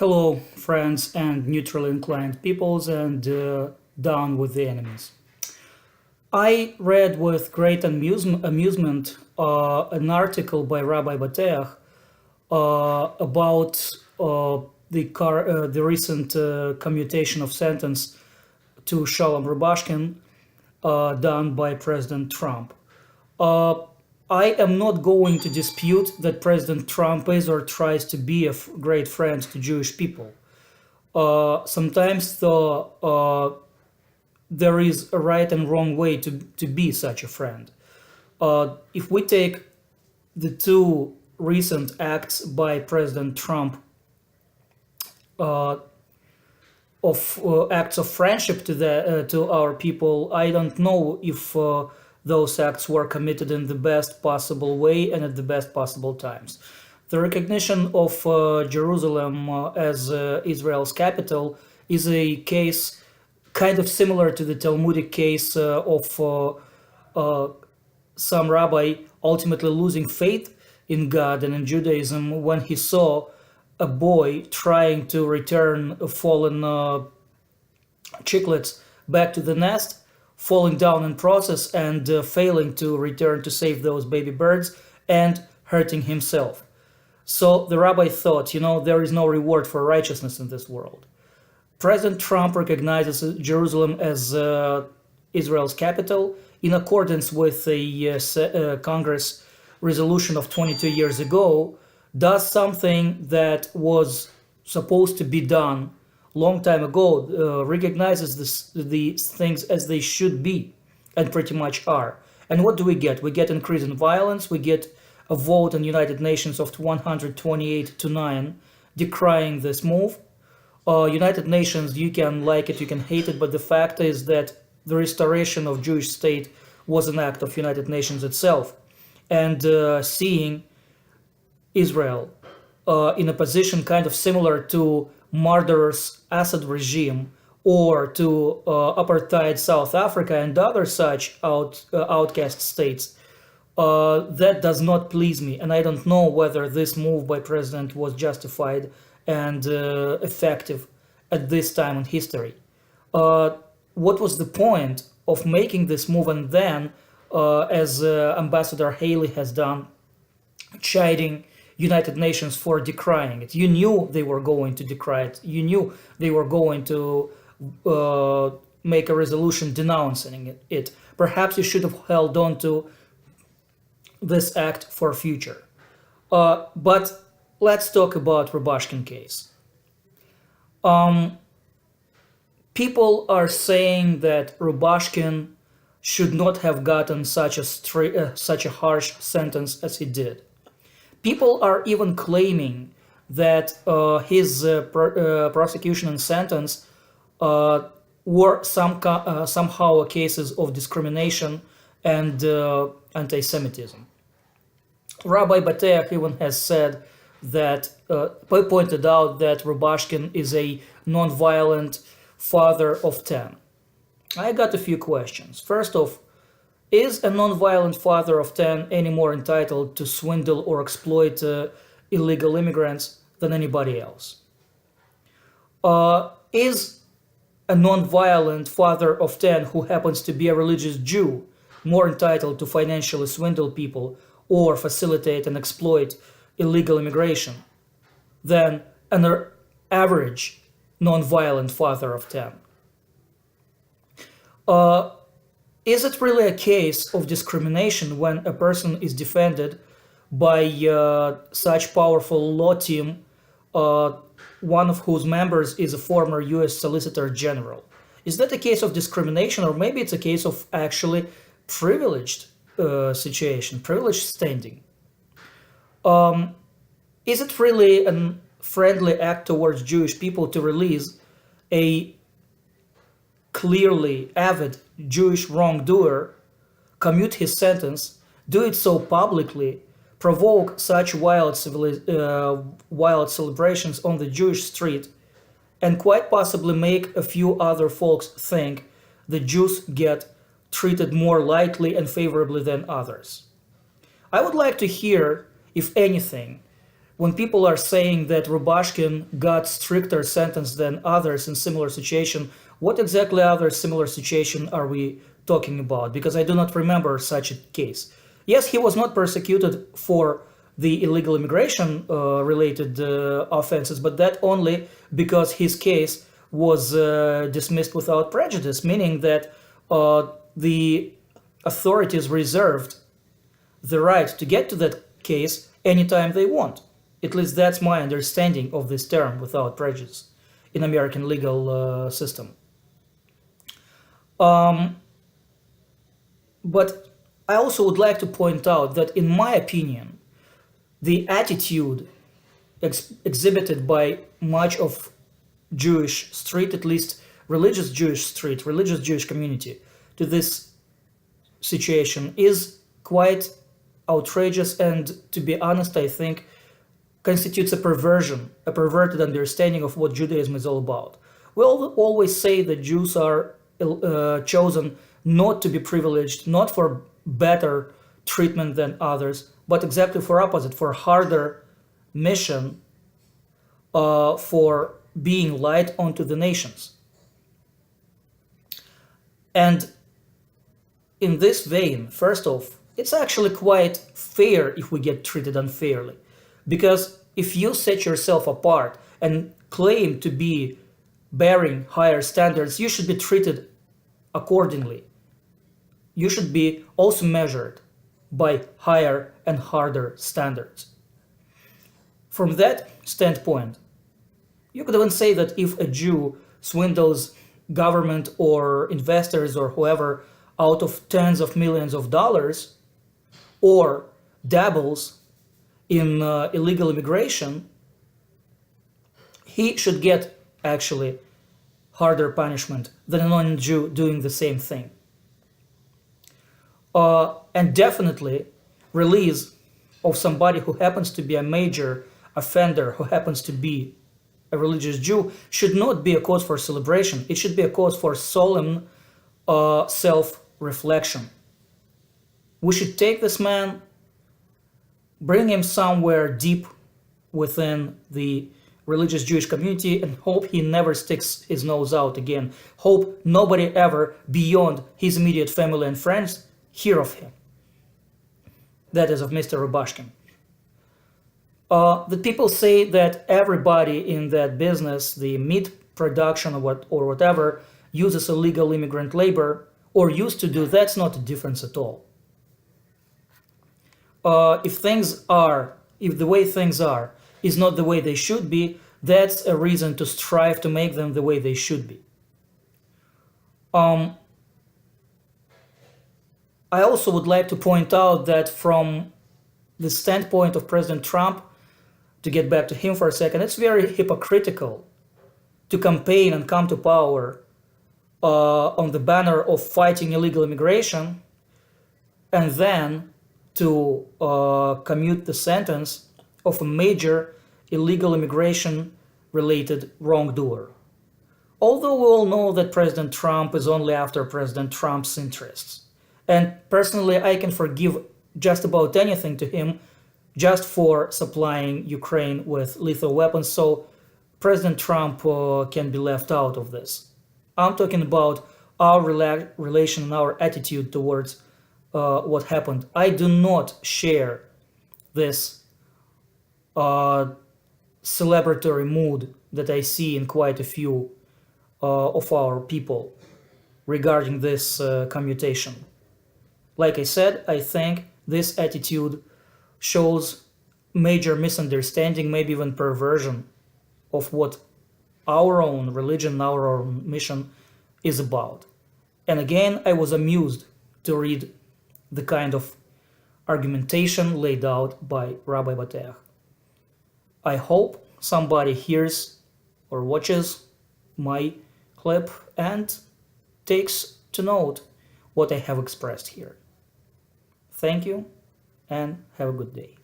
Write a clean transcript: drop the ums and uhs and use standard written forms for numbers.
Hello, friends and neutrally inclined peoples, and down with the enemies. I read with great amusement an article by Rabbi Boteach about the recent commutation of sentence to Shalom Rubashkin done by President Trump. Uh, I am not going to dispute that President Trump is or tries to be a great friend to Jewish people. Sometimes, though, there is a right and wrong way to be such a friend. If we take the two recent acts by President Trump uh, of acts of friendship to our people, I don't know if those acts were committed in the best possible way and at the best possible times. The recognition of Jerusalem as Israel's capital is a case kind of similar to the Talmudic case of some rabbi ultimately losing faith in God and in Judaism when he saw a boy trying to return fallen chicklets back to the nest, falling down in process and failing to return to save those baby birds and hurting himself. So the rabbi thought, there is no reward for righteousness in this world. President Trump recognizes Jerusalem as Israel's capital in accordance with a Congress resolution of 22 years ago, does something that was supposed to be done long time ago, recognizes these things as they should be and pretty much are. And what do we get? We get increase in violence. We get a vote in United Nations of 128 to 9 decrying this move. United Nations, you can like it, you can hate it, but the fact is that the restoration of Jewish state was an act of United Nations itself. And seeing Israel in a position kind of similar to murderous Assad regime or to apartheid South Africa and other such outcast states, that does not please me. And I don't know whether this move by President was justified and effective at this time in history. What was the point of making this move and then, as Ambassador Haley has done, chiding United Nations for decrying it? You knew they were going to decry it. You knew they were going to make a resolution denouncing it. Perhaps you should have held on to this act for future. But let's talk about Rubashkin case. People are saying that Rubashkin should not have gotten such a harsh sentence as he did. People are even claiming that his prosecution and sentence were somehow cases of discrimination and anti-Semitism. Rabbi Boteach even has said that, pointed out that Rubashkin is a non-violent father of 10. I got a few questions. First off, is a non-violent father of 10 any more entitled to swindle or exploit illegal immigrants than anybody else? Is a non-violent father of 10 who happens to be a religious Jew more entitled to financially swindle people or facilitate and exploit illegal immigration than an average non-violent father of 10? Is it really a case of discrimination when a person is defended by such powerful law team, one of whose members is a former US Solicitor General? Is that a case of discrimination, or maybe it's a case of actually privileged situation, privileged standing? Is it really a friendly act towards Jewish people to release a clearly avid Jewish wrongdoer, commute his sentence, do it so publicly, provoke such wild celebrations on the Jewish street, and quite possibly make a few other folks think the Jews get treated more lightly and favorably than others? I would like to hear, if anything, when people are saying that Rubashkin got stricter sentence than others in similar situation, what exactly other similar situation are we talking about? Because I do not remember such a case. Yes, he was not persecuted for the illegal immigration related offenses, but that only because his case was dismissed without prejudice, meaning that the authorities reserved the right to get to that case anytime they want. At least that's my understanding of this term, without prejudice, in American legal system. But I also would like to point out that, in my opinion, the attitude exhibited by much of Jewish street, at least religious Jewish street, religious Jewish community, to this situation is quite outrageous, and, to be honest, I think constitutes a perversion, a perverted understanding of what Judaism is all about. We always say that Jews are chosen not to be privileged, not for better treatment than others, but exactly for opposite, for harder mission, for being light unto the nations. And in this vein, first off, it's actually quite fair if we get treated unfairly. Because if you set yourself apart and claim to be bearing higher standards, you should be treated accordingly. You should be also measured by higher and harder standards. From that standpoint, you could even say that if a Jew swindles government or investors or whoever out of tens of millions of dollars, or dabbles in illegal immigration, he should get actually harder punishment than a non-Jew doing the same thing. And definitely release of somebody who happens to be a major offender, who happens to be a religious Jew, should not be a cause for celebration. It should be a cause for solemn self-reflection. We should take this man, bring him somewhere deep within the religious Jewish community, and hope he never sticks his nose out again. Hope nobody ever beyond his immediate family and friends hear of him. That is of Mr. Rubashkin. The people say that everybody in that business, the meat production or whatever, uses illegal immigrant labor, or used to do. That's not a difference at all. If the way things are is not the way they should be, that's a reason to strive to make them the way they should be. I also would like to point out that from the standpoint of President Trump, to get back to him for a second, it's very hypocritical to campaign and come to power on the banner of fighting illegal immigration, and then to commute the sentence of a major illegal immigration related wrongdoer. Although we all know that President Trump is only after President Trump's interests. And personally, I can forgive just about anything to him just for supplying Ukraine with lethal weapons, so President Trump can be left out of this. I'm talking about our relation and our attitude towards what happened. I do not share this celebratory mood that I see in quite a few of our people regarding this commutation. Like I said, I think this attitude shows major misunderstanding, maybe even perversion of what our own religion, our own mission is about. And again, I was amused to read the kind of argumentation laid out by Rabbi Boteach. I hope somebody hears or watches my clip and takes to note what I have expressed here. Thank you and have a good day.